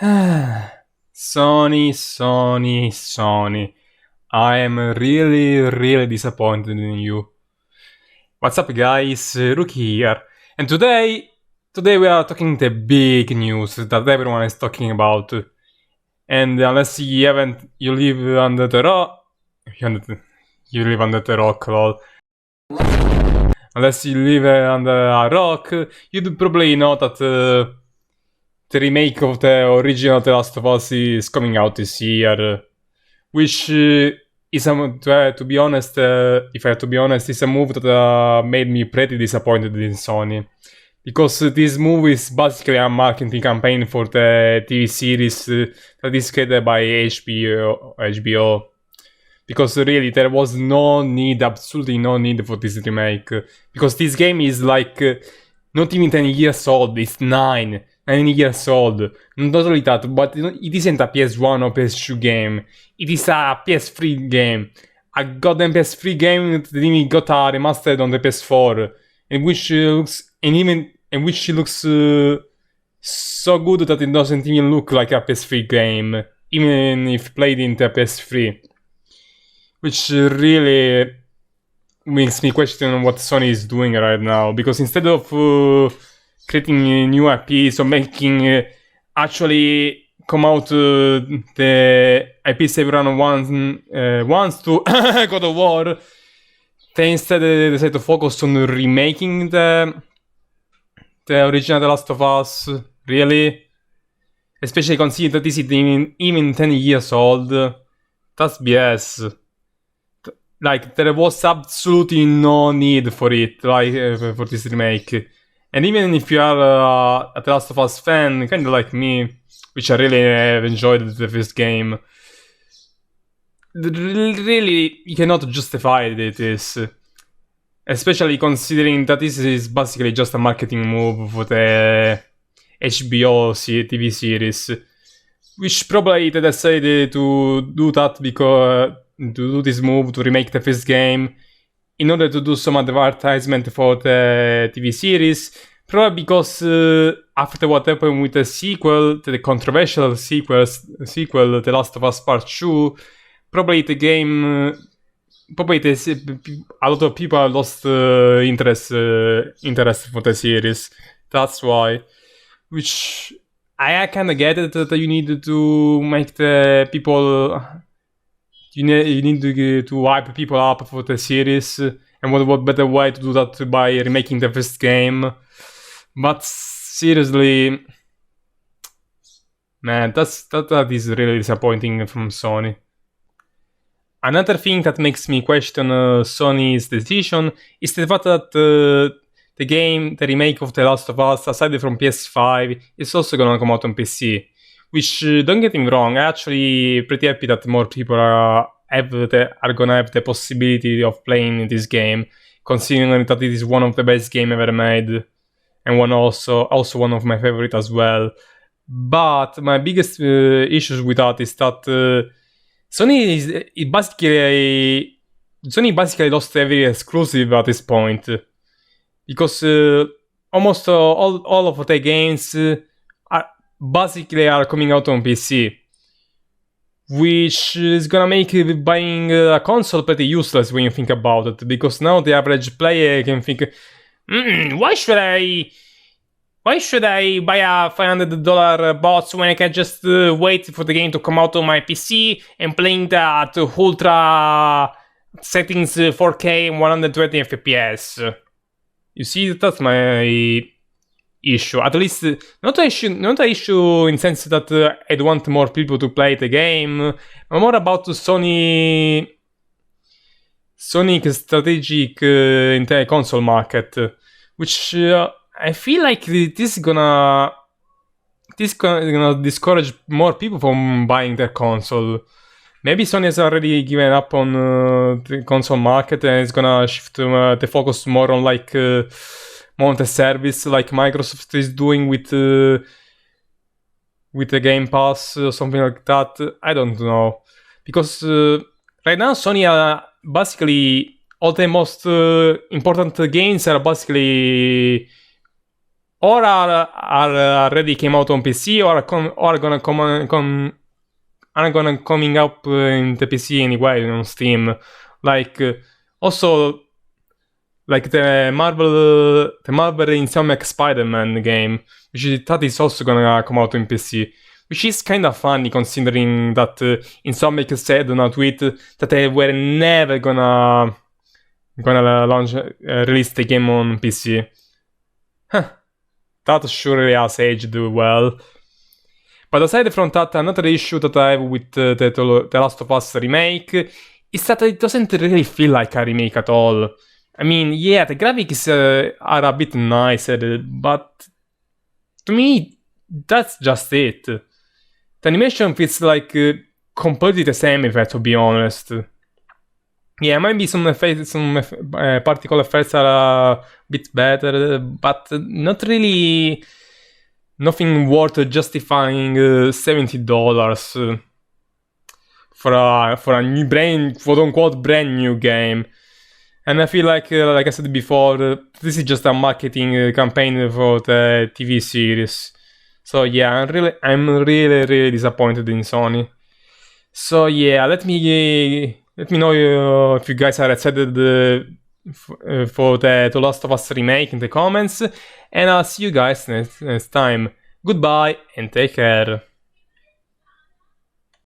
Sony, Sony, Sony. I am really disappointed in you. What's up, guys? Rookie here. And today we are talking the big news that everyone is talking about. And unless you live under the rock, you live under the rock, lol. Unless you live under a rock, you'd probably know that the remake of the original The Last of Us is coming out this year, which is, to be honest, if I have to be honest, is a move that made me pretty disappointed in Sony. Because this move is basically a marketing campaign for the TV series that is created by HBO. Because really, there was absolutely no need for this remake. Because this game is like not even 10 years old, it's 9 years old. Not only that, but it isn't a PS1 or PS2 game. It is a PS3 game. A goddamn PS3 game that even got remastered on the PS4, in which looks so good that it doesn't even look like a PS3 game, even if played in the PS3. Which really makes me question what Sony is doing right now, because instead of creating new IPs or making actually come out the IPs everyone wants to God of War, they instead decide to focus on remaking the original The Last of Us. Really, especially considering that this is even 10 years old. That's BS. Like, there was absolutely no need for it, like, for this remake. And even if you are a The Last of Us fan, kind of like me, which I really have enjoyed the first game, really, you cannot justify this. Especially considering that this is basically just a marketing move for the HBO TV series. Which probably they decided to do that because to do this move to remake the first game in order to do some advertisement for the TV series. Probably because after what happened with the sequel, the controversial sequel, The Last of Us Part 2, probably the game, a lot of people lost interest for the series. That's why. Which I kind of get it that you need to make the people. You need to hype people up for the series, and what better way to do that by remaking the first game? But seriously, man, that is really disappointing from Sony. Another thing that makes me question Sony's decision is the fact that the remake of The Last of Us, aside from PS5, is also gonna come out on PC. Which, don't get me wrong, I'm actually pretty happy that more people are gonna have the possibility of playing this game, considering that it is one of the best games ever made, and also one of my favorite as well. But my biggest issues with that is that Sony basically lost every exclusive at this point, because almost all of the games are coming out on PC, which is gonna make buying a console pretty useless when you think about it, because now the average player can think, why should I buy a $500 box when I can just wait for the game to come out on my PC and playing that ultra settings 4K and 120 FPS? You see, that's my issue. At least not an issue in the sense that I'd want more people to play the game, but more about Sony's strategic in the console market, which I feel like this is gonna discourage more people from buying their console. Maybe Sony has already given up on the console market and is gonna shift the focus more on more on the service, like Microsoft is doing with the Game Pass or something like that. I don't know, because right now Sony basically all the most important games are basically or are already came out on PC, or are gonna coming up in the PC anyway on Steam. Like also like the Marvel Insomniac Spider-Man game, which I thought is also gonna come out on PC. Which is kind of funny considering that Insomniac said on a tweet that they were never gonna release the game on PC. Huh. That surely has aged well. But aside from that, another issue that I have with the Last of Us remake is that it doesn't really feel like a remake at all. I mean, yeah, the graphics are a bit nicer, but to me, that's just it. The animation feels like completely the same, if I have to be honest. Yeah, maybe some particle effects are a bit better, but not really. Nothing worth justifying $70 for a new quote unquote brand new game. And I feel like I said before, this is just a marketing campaign for the TV series. So yeah, I'm really disappointed in Sony. So yeah, let me know if you guys are excited for the Last of Us remake in the comments, and I'll see you guys next time. Goodbye and take care.